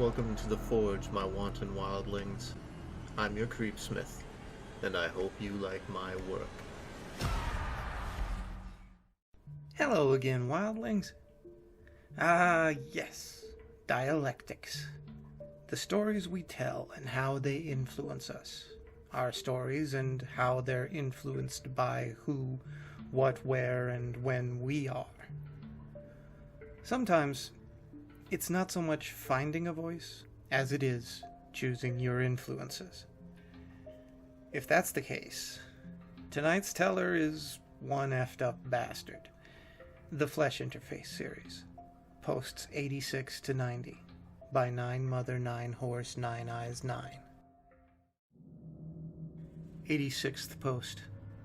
Welcome to the Forge, my wanton wildlings. I'm your creepsmith, and I hope you like my work. Hello again, wildlings. Yes, dialectics. The stories we tell and how they influence us. Our stories and how they're influenced by who, what, where, and when we are. Sometimes, it's not so much finding a voice as it is choosing your influences. If that's the case, tonight's teller is one effed up bastard. The Flesh Interface series. Posts 86 to 90 by 9 Mother 9 Horse 9 Eyes 9. 86th post.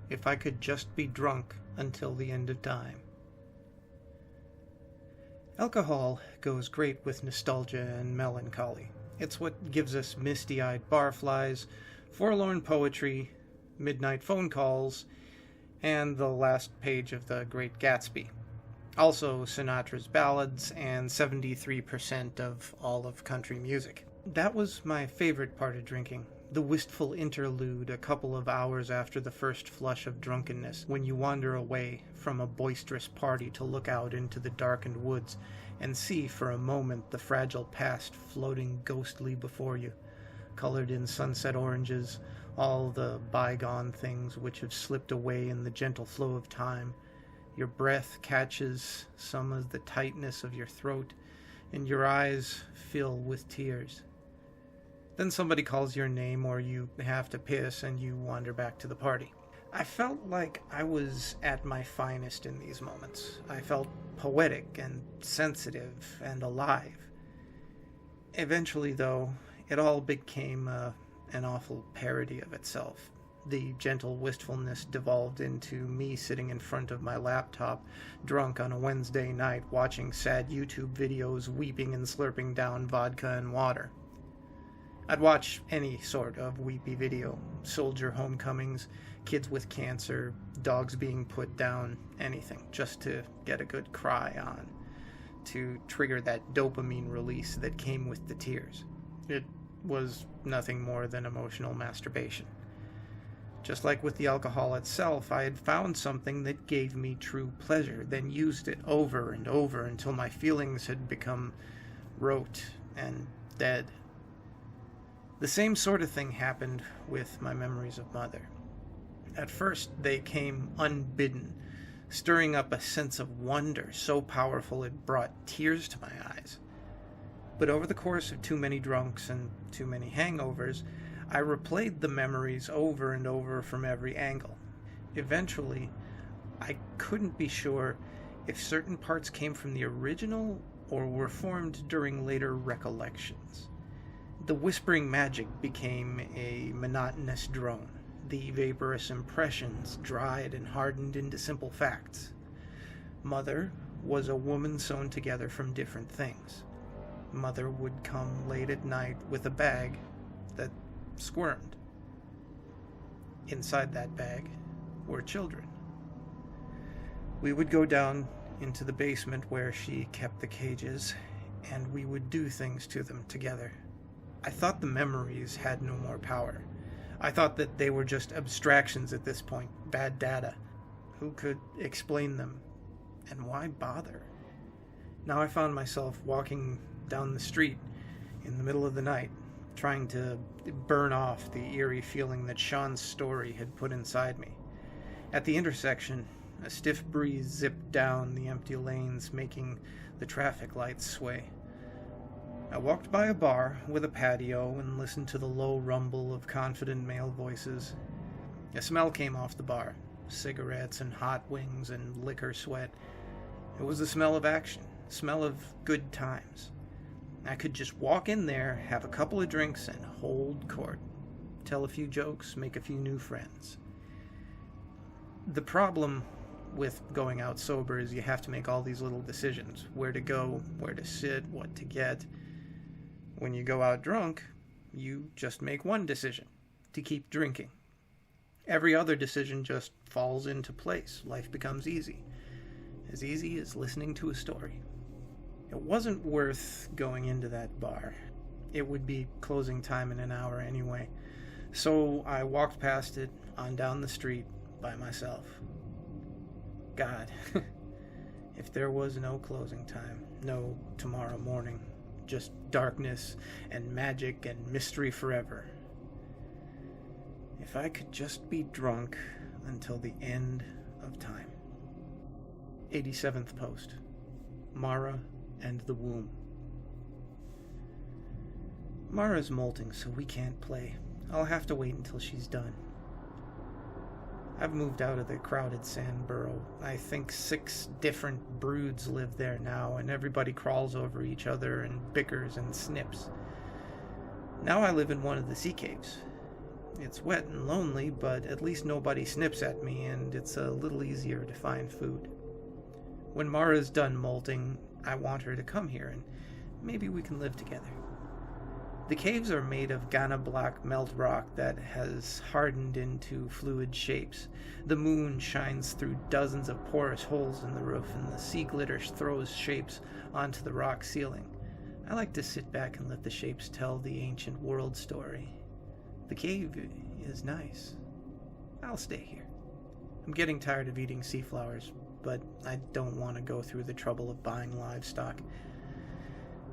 If I could just be drunk until the end of time. Alcohol goes great with nostalgia and melancholy. It's what gives us misty-eyed barflies, forlorn poetry, midnight phone calls, and the last page of The Great Gatsby. Also Sinatra's ballads and 73% of all of country music. That was my favorite part of drinking. The wistful interlude a couple of hours after the first flush of drunkenness, when you wander away from a boisterous party to look out into the darkened woods and see for a moment the fragile past floating ghostly before you, colored in sunset oranges, all the bygone things which have slipped away in the gentle flow of time. Your breath catches some of the tightness of your throat, and your eyes fill with tears. Then somebody calls your name, or you have to piss and you wander back to the party. I felt like I was at my finest in these moments. I felt poetic and sensitive and alive. Eventually, though, it all became an awful parody of itself. The gentle wistfulness devolved into me sitting in front of my laptop, drunk on a Wednesday night, watching sad YouTube videos, weeping and slurping down vodka and water. I'd watch any sort of weepy video. Soldier homecomings, kids with cancer, dogs being put down, anything, just to get a good cry on, to trigger that dopamine release that came with the tears. It was nothing more than emotional masturbation. Just like with the alcohol itself, I had found something that gave me true pleasure, then used it over and over until my feelings had become rote and dead. The same sort of thing happened with my memories of Mother. At first, they came unbidden, stirring up a sense of wonder so powerful it brought tears to my eyes. But over the course of too many drunks and too many hangovers, I replayed the memories over and over from every angle. Eventually, I couldn't be sure if certain parts came from the original or were formed during later recollections. The whispering magic became a monotonous drone. The vaporous impressions dried and hardened into simple facts. Mother was a woman sewn together from different things. Mother would come late at night with a bag that squirmed. Inside that bag were children. We would go down into the basement where she kept the cages, and we would do things to them together. I thought the memories had no more power. I thought that they were just abstractions at this point, bad data. Who could explain them? And why bother? Now I found myself walking down the street in the middle of the night, trying to burn off the eerie feeling that Sean's story had put inside me. At the intersection, a stiff breeze zipped down the empty lanes, making the traffic lights sway. I walked by a bar with a patio and listened to the low rumble of confident male voices. A smell came off the bar, cigarettes and hot wings and liquor sweat. It was the smell of action, smell of good times. I could just walk in there, have a couple of drinks, and hold court. Tell a few jokes, make a few new friends. The problem with going out sober is you have to make all these little decisions. Where to go, where to sit, what to get. When you go out drunk, you just make one decision, to keep drinking. Every other decision just falls into place. Life becomes easy as listening to a story. It wasn't worth going into that bar. It would be closing time in an hour anyway. So I walked past it on down the street by myself. God, if there was no closing time, no tomorrow morning, just darkness and magic and mystery forever. If I could just be drunk until the end of time. 87th post. Mara and the womb. Mara's molting, so we can't play. I'll have to wait until she's done. I've moved out of the crowded sand burrow. I think 6 different broods live there now, and everybody crawls over each other and bickers and snips. Now I live in one of the sea caves. It's wet and lonely, but at least nobody snips at me, and it's a little easier to find food. When Mara's done molting, I want her to come here, and maybe we can live together. The caves are made of Ghana black melt rock that has hardened into fluid shapes. The moon shines through dozens of porous holes in the roof, and the sea glitter throws shapes onto the rock ceiling. I like to sit back and let the shapes tell the ancient world story. The cave is nice. I'll stay here. I'm getting tired of eating sea flowers, but I don't want to go through the trouble of buying livestock.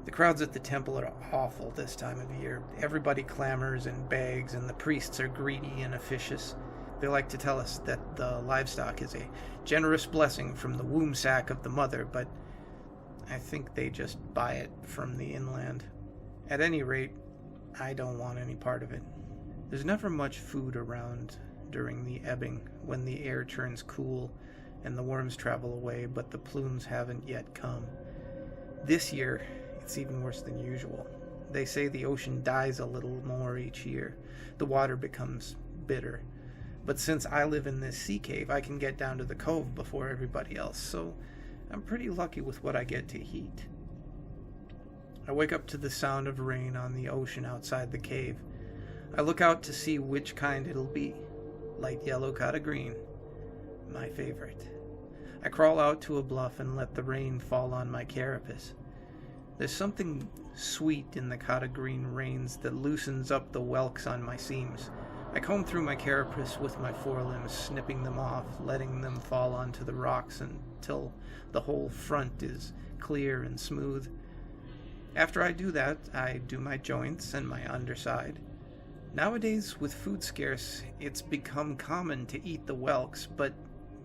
The crowds at the temple are awful this time of year. Everybody clamors and begs, and the priests are greedy and officious. They like to tell us that the livestock is a generous blessing from the womb sac of the mother, but I think they just buy it from the inland. At any rate, I don't want any part of it. There's never much food around during the ebbing, when the air turns cool and the worms travel away, but the plumes haven't yet come. This year, it's even worse than usual. They say the ocean dies a little more each year. The water becomes bitter. But since I live in this sea cave, I can get down to the cove before everybody else, so I'm pretty lucky with what I get to eat. I wake up to the sound of rain on the ocean outside the cave. I look out to see which kind it'll be. Light yellow cata green. My favorite. I crawl out to a bluff and let the rain fall on my carapace. There's something sweet in the cata green rains that loosens up the whelks on my seams. I comb through my carapace with my forelimbs, snipping them off, letting them fall onto the rocks until the whole front is clear and smooth. After I do that, I do my joints and my underside. Nowadays, with food scarce, it's become common to eat the whelks, but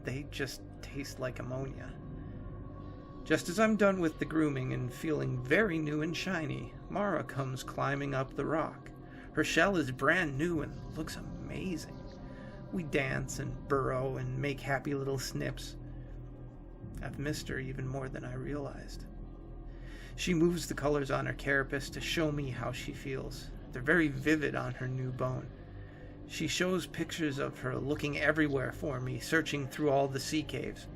they just taste like ammonia. Just as I'm done with the grooming and feeling very new and shiny, Mara comes climbing up the rock. Her shell is brand new and looks amazing. We dance and burrow and make happy little snips. I've missed her even more than I realized. She moves the colors on her carapace to show me how she feels. They're very vivid on her new bone. She shows pictures of her looking everywhere for me, searching through all the sea caves.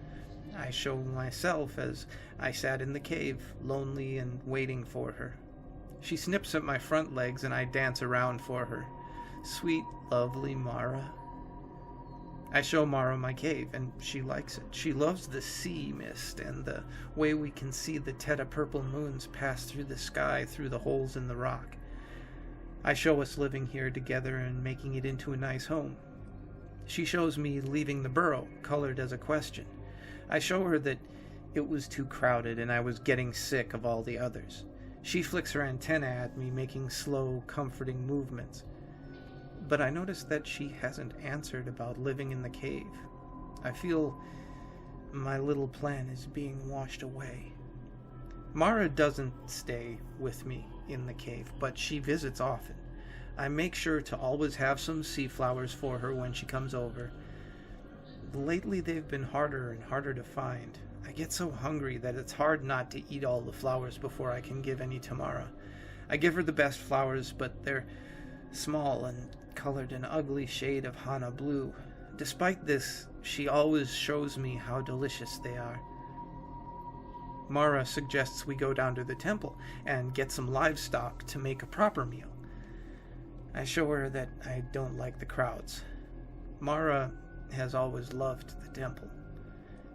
I show myself as I sat in the cave, lonely and waiting for her. She snips at my front legs and I dance around for her. Sweet, lovely Mara. I show Mara my cave, and she likes it. She loves the sea mist and the way we can see the Teta purple moons pass through the sky through the holes in the rock. I show us living here together and making it into a nice home. She shows me leaving the burrow, colored as a question. I show her that it was too crowded and I was getting sick of all the others. She flicks her antenna at me, making slow, comforting movements. But I notice that she hasn't answered about living in the cave. I feel my little plan is being washed away. Mara doesn't stay with me in the cave, but she visits often. I make sure to always have some sea flowers for her when she comes over. Lately they've been harder and harder to find. I get so hungry that it's hard not to eat all the flowers before I can give any to Mara. I give her the best flowers, but they're small and colored an ugly shade of Hana blue. Despite this, she always shows me how delicious they are. Mara suggests we go down to the temple and get some livestock to make a proper meal. I show her that I don't like the crowds. Mara has always loved the temple.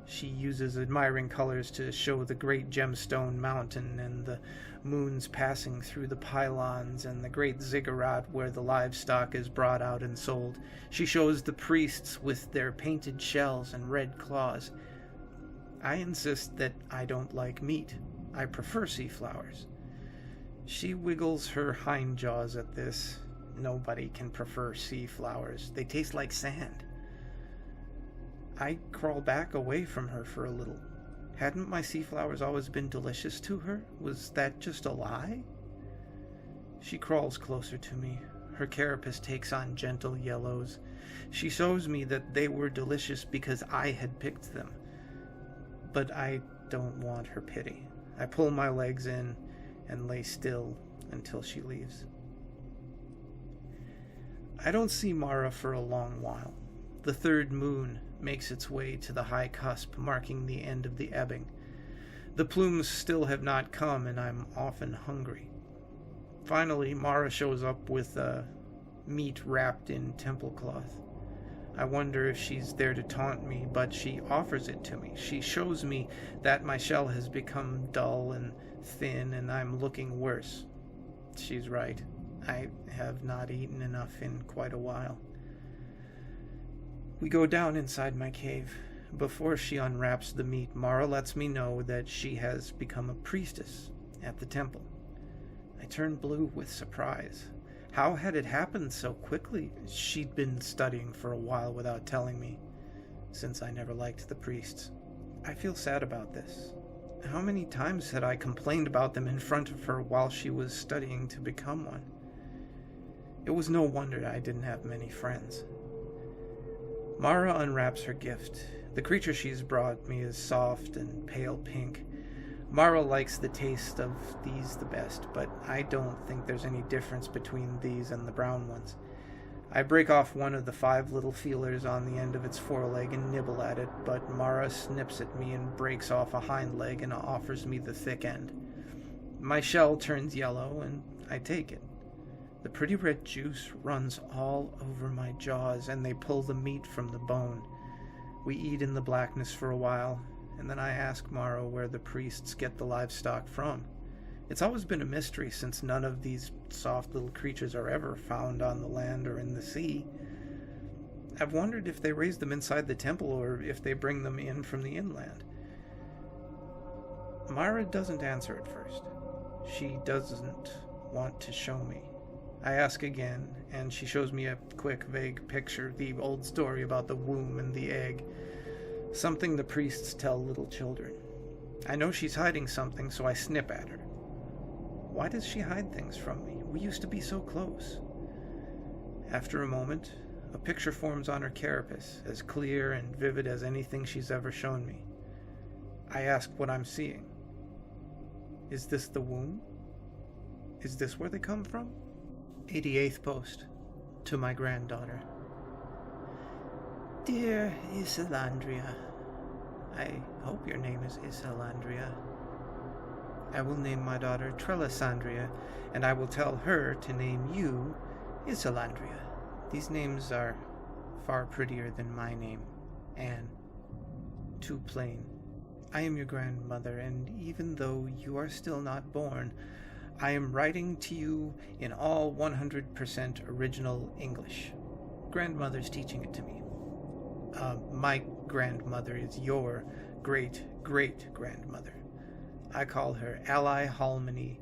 She uses admiring colors to show the great gemstone mountain and the moons passing through the pylons and the great ziggurat where the livestock is brought out and sold. She shows the priests with their painted shells and red claws. I insist that I don't like meat. I prefer sea flowers. She wiggles her hind jaws at this. Nobody can prefer sea flowers. They taste like sand. I crawl back away from her for a little. Hadn't my sea flowers always been delicious to her? Was that just a lie? She crawls closer to me. Her carapace takes on gentle yellows. She shows me that they were delicious because I had picked them. But I don't want her pity. I pull my legs in and lay still until she leaves. I don't see Mara for a long while. The third moon makes its way to the high cusp, marking the end of the ebbing. The plumes still have not come, and I'm often hungry. Finally, Mara shows up with meat wrapped in temple cloth. I wonder if she's there to taunt me, but she offers it to me. She shows me that my shell has become dull and thin, and I'm looking worse. She's right. I have not eaten enough in quite a while. We go down inside my cave. Before she unwraps the meat, Mara lets me know that she has become a priestess at the temple. I turn blue with surprise. How had it happened so quickly? She'd been studying for a while without telling me, since I never liked the priests. I feel sad about this. How many times had I complained about them in front of her while she was studying to become one? It was no wonder I didn't have many friends. Mara unwraps her gift. The creature she's brought me is soft and pale pink. Mara likes the taste of these the best, but I don't think there's any difference between these and the brown ones. I break off one of the 5 little feelers on the end of its foreleg and nibble at it, but Mara snips at me and breaks off a hind leg and offers me the thick end. My shell turns yellow, and I take it. The pretty red juice runs all over my jaws, and they pull the meat from the bone. We eat in the blackness for a while, and then I ask Mara where the priests get the livestock from. It's always been a mystery, since none of these soft little creatures are ever found on the land or in the sea. I've wondered if they raise them inside the temple or if they bring them in from the inland. Mara doesn't answer at first. She doesn't want to show me. I ask again, and she shows me a quick, vague picture, the old story about the womb and the egg, something the priests tell little children. I know she's hiding something, so I snip at her. Why does she hide things from me? We used to be so close. After a moment, a picture forms on her carapace, as clear and vivid as anything she's ever shown me. I ask what I'm seeing. Is this the womb? Is this where they come from? 88th post. To my granddaughter. Dear Isolandria, I hope your name is Isolandria. I will name my daughter Trellisandria, and I will tell her to name you Isolandria. These names are far prettier than my name, Anne. Too plain. I am your grandmother, and even though you are still not born, I am writing to you in all 100% original English. Grandmother's teaching it to me. My grandmother is your great-great-grandmother. I call her Ally Halmony,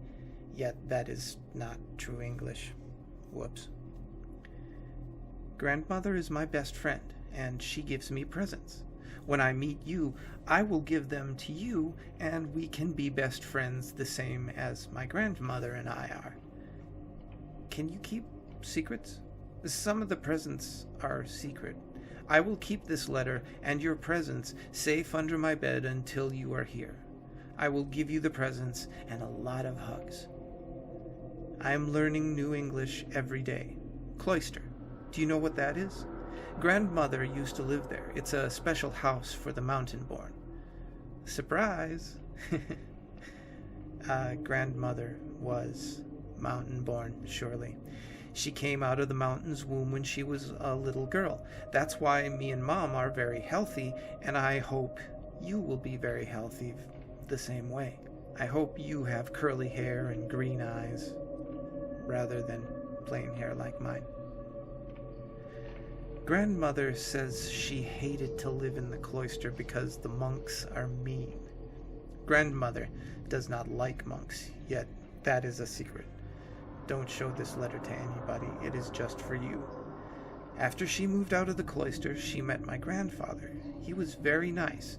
yet that is not true English. Whoops. Grandmother is my best friend, and she gives me presents. When I meet you, I will give them to you, and we can be best friends the same as my grandmother and I are. Can you keep secrets? Some of the presents are secret. I will keep this letter and your presents safe under my bed until you are here. I will give you the presents and a lot of hugs. I am learning new English every day. Cloister. Do you know what that is? Grandmother used to live there. It's a special house for the mountain-born. Surprise! Grandmother was mountain-born, surely. She came out of the mountain's womb when she was a little girl. That's why me and Mom are very healthy, and I hope you will be very healthy the same way. I hope you have curly hair and green eyes, rather than plain hair like mine. Grandmother says she hated to live in the cloister because the monks are mean. Grandmother does not like monks, yet that is a secret. Don't show this letter to anybody, it is just for you. After she moved out of the cloister, she met my grandfather. He was very nice,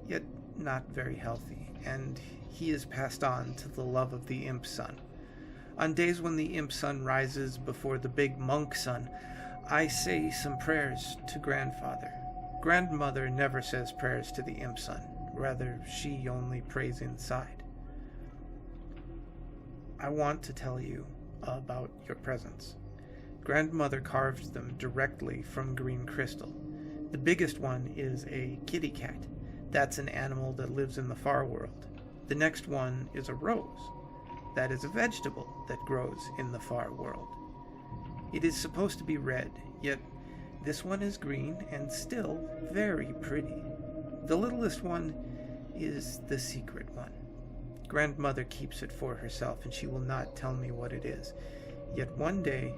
yet not very healthy, and he is passed on to the love of the imp sun. On days when the imp sun rises before the big monk sun, I say some prayers to grandfather. Grandmother never says prayers to the imp sun. Rather, she only prays inside. I want to tell you about your presents. Grandmother carved them directly from green crystal. The biggest one is a kitty cat. That's an animal that lives in the far world. The next one is a rose. That is a vegetable that grows in the far world. It is supposed to be red, yet this one is green and still very pretty. The littlest one is the secret one. Grandmother keeps it for herself, and she will not tell me what it is. Yet one day,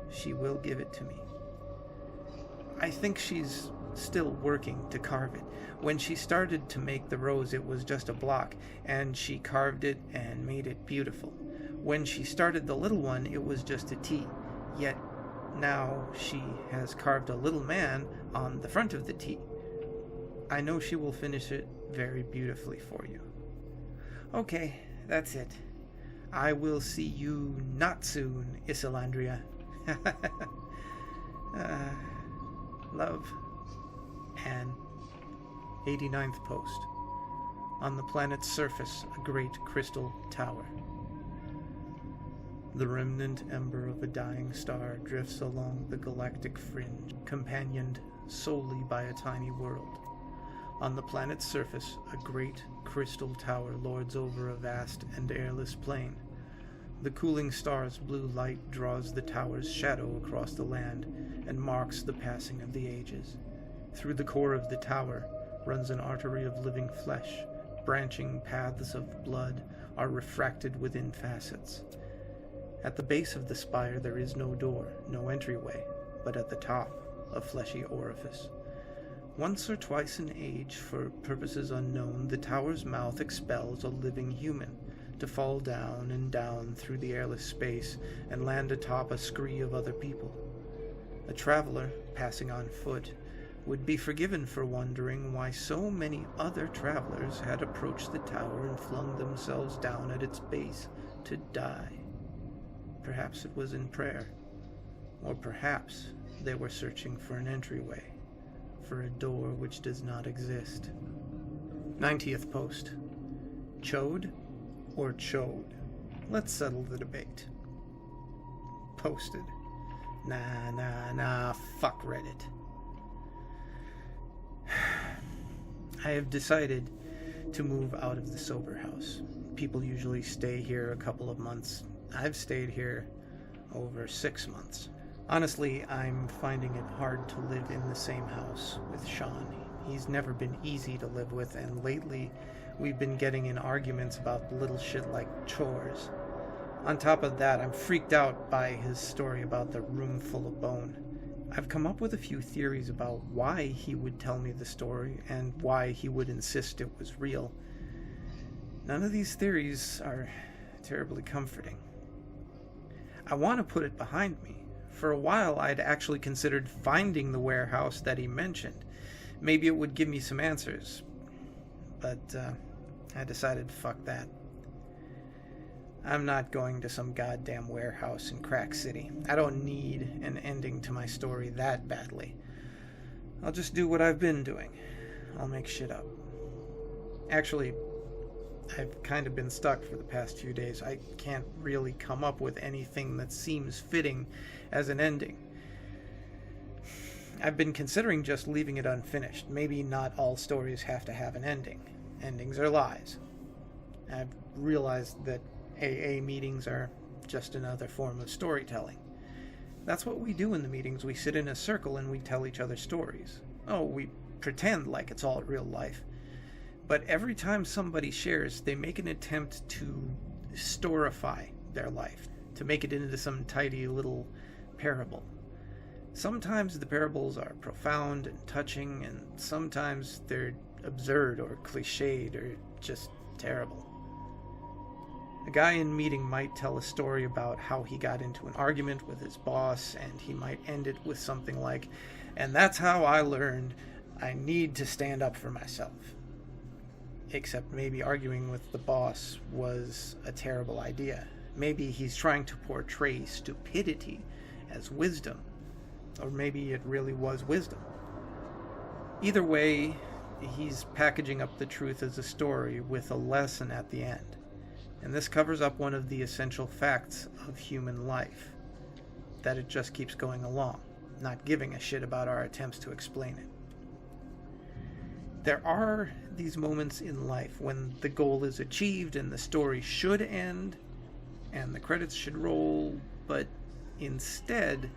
she will give it to me. I think she's still working to carve it. When she started to make the rose, it was just a block, and she carved it and made it beautiful. When she started the little one, it was just a T. Yet now she has carved a little man on the front of the T. I know she will finish it very beautifully for you. Okay, that's it. I will see you not soon, Isolandria. Love, Anne. 89th post. On the planet's surface, a great crystal tower. The remnant ember of a dying star drifts along the galactic fringe, companioned solely by a tiny world. On the planet's surface, a great crystal tower lords over a vast and airless plain. The cooling star's blue light draws the tower's shadow across the land and marks the passing of the ages. Through the core of the tower runs an artery of living flesh. Branching paths of blood are refracted within facets. At the base of the spire there is no door, no entryway, but at the top, a fleshy orifice. Once or twice in age, for purposes unknown, the tower's mouth expels a living human, to fall down and down through the airless space and land atop a scree of other people. A traveler, passing on foot, would be forgiven for wondering why so many other travelers had approached the tower and flung themselves down at its base to die. Perhaps it was in prayer, or perhaps they were searching for an entryway, for a door which does not exist. 90th post. Chode or chode? Let's settle the debate. Posted. Nah, fuck Reddit. I have decided to move out of the sober house. People usually stay here a couple of months. I've stayed here over 6 months. Honestly, I'm finding it hard to live in the same house with Sean. He's never been easy to live with, and lately we've been getting in arguments about little shit like chores. On top of that, I'm freaked out by his story about the room full of bone. I've come up with a few theories about why he would tell me the story and why he would insist it was real. None of these theories are terribly comforting. I want to put it behind me. For a while, I'd actually considered finding the warehouse that he mentioned. Maybe it would give me some answers. But I decided fuck that. I'm not going to some goddamn warehouse in Crack City. I don't need an ending to my story that badly. I'll just do what I've been doing. I'll make shit up. Actually, I've kind of been stuck for the past few days. I can't really come up with anything that seems fitting as an ending. I've been considering just leaving it unfinished. Maybe not all stories have to have an ending. Endings are lies. I've realized that AA meetings are just another form of storytelling. That's what we do in the meetings. We sit in a circle and we tell each other stories. Oh, we pretend like it's all real life. But every time somebody shares, they make an attempt to storify their life, to make it into some tidy little parable. Sometimes the parables are profound and touching, and sometimes they're absurd or cliched or just terrible. A guy in meeting might tell a story about how he got into an argument with his boss, and he might end it with something like, "And that's how I learned I need to stand up for myself." Except maybe arguing with the boss was a terrible idea. Maybe he's trying to portray stupidity as wisdom. Or maybe it really was wisdom. Either way, he's packaging up the truth as a story with a lesson at the end. And this covers up one of the essential facts of human life. That it just keeps going along, not giving a shit about our attempts to explain it. There are these moments in life when the goal is achieved and the story should end and the credits should roll, but instead,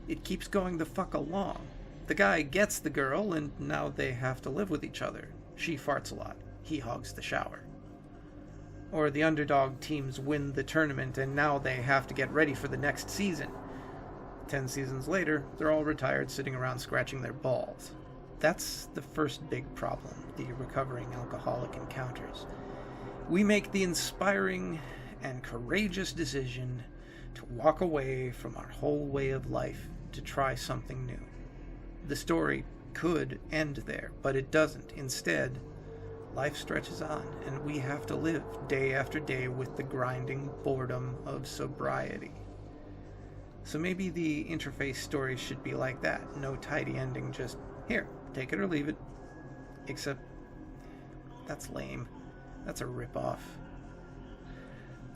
it keeps going the fuck along. The guy gets the girl and now they have to live with each other. She farts a lot. He hogs the shower. Or the underdog teams win the tournament and now they have to get ready for the next season. 10 seasons later, they're all retired sitting around scratching their balls. That's the first big problem the recovering alcoholic encounters. We make the inspiring and courageous decision to walk away from our whole way of life to try something new. The story could end there, but it doesn't. Instead, life stretches on, and we have to live day after day with the grinding boredom of sobriety. So maybe the interface story should be like that. No tidy ending, just, here, take it or leave it. Except, that's lame. That's a ripoff.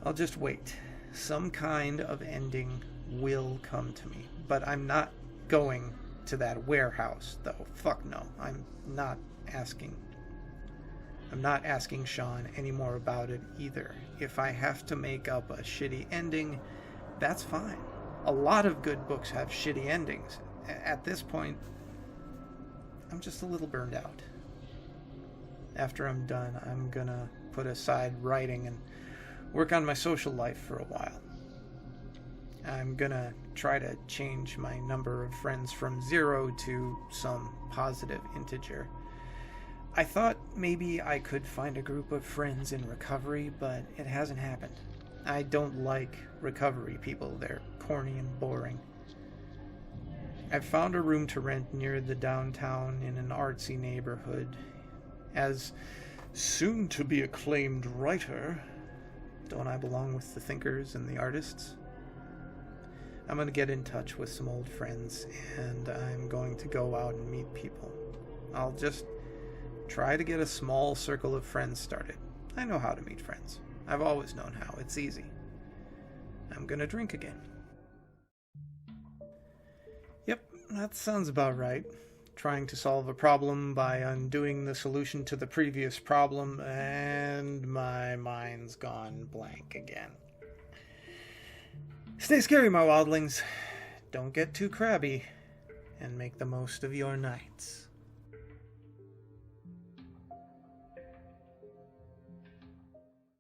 I'll just wait. Some kind of ending will come to me. But I'm not going to that warehouse, though. Fuck no. I'm not asking Sean any more about it either. If I have to make up a shitty ending, that's fine. A lot of good books have shitty endings. At this point, I'm just a little burned out. After I'm done, I'm gonna put aside writing and work on my social life for a while. I'm gonna try to change my number of friends from 0 to some positive integer. I thought maybe I could find a group of friends in recovery, but it hasn't happened. I don't like recovery people. They're corny and boring. I've found a room to rent near the downtown in an artsy neighborhood. As soon-to-be acclaimed writer, don't I belong with the thinkers and the artists? I'm going to get in touch with some old friends, and I'm going to go out and meet people. I'll just try to get a small circle of friends started. I know how to meet friends. I've always known how. It's easy. I'm going to drink again. Yep, that sounds about right. Trying to solve a problem by undoing the solution to the previous problem, and my mind's gone blank again. Stay scary, my wildlings. Don't get too crabby, and make the most of your nights.